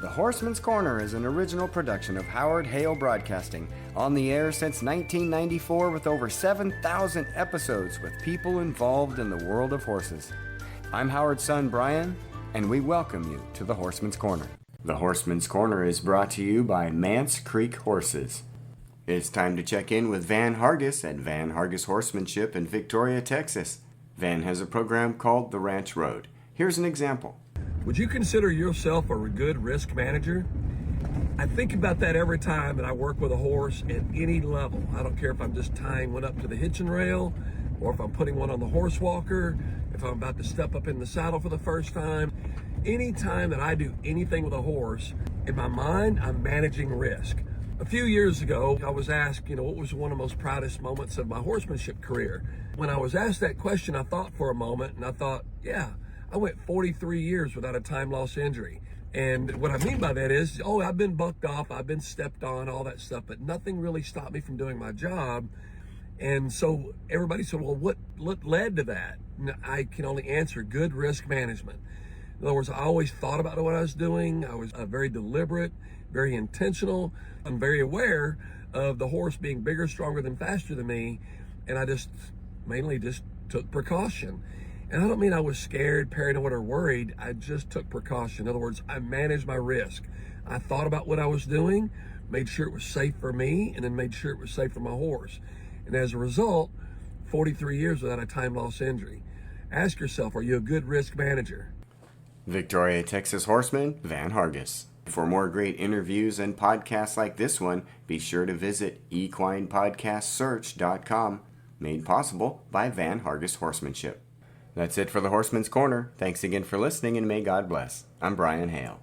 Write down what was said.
The Horseman's Corner is an original production of Howard Hale Broadcasting, on the air since 1994 with over 7,000 episodes with people involved in the world of horses. I'm Howard's son, Brian, and we welcome you to the Horseman's Corner. The Horseman's Corner is brought to you by Mance Creek Horses. It's time to check in with Van Hargis at Van Hargis Horsemanship in Victoria, Texas. Van has a program called The Ranch Road. Here's an example. Would you consider yourself a good risk manager? I think about that every time that I work with a horse at any level. I don't care if I'm just tying one up to the hitching rail, or if I'm putting one on the horse walker, if I'm about to step up in the saddle for the first time. Anytime that I do anything with a horse, in my mind, I'm managing risk. A few years ago, I was asked, what was one of the most proudest moments of my horsemanship career? When I was asked that question, I thought for a moment, and I thought, I went 43 years without a time loss injury. And what I mean by that is, I've been bucked off, I've been stepped on, all that stuff, but nothing really stopped me from doing my job. And so everybody said, well, what led to that? And I can only answer good risk management. In other words, I always thought about what I was doing. I was very deliberate, very intentional. I'm very aware of the horse being bigger, stronger than faster than me. And I mainly took precaution. And I don't mean I was scared, paranoid, or worried. I just took precaution. In other words, I managed my risk. I thought about what I was doing, made sure it was safe for me, and then made sure it was safe for my horse. And as a result, 43 years without a time loss injury. Ask yourself, are you a good risk manager? Victoria, Texas horseman, Van Hargis. For more great interviews and podcasts like this one, be sure to visit equinepodcastsearch.com, made possible by Van Hargis Horsemanship. That's it for the Horseman's Corner. Thanks again for listening, and may God bless. I'm Brian Hale.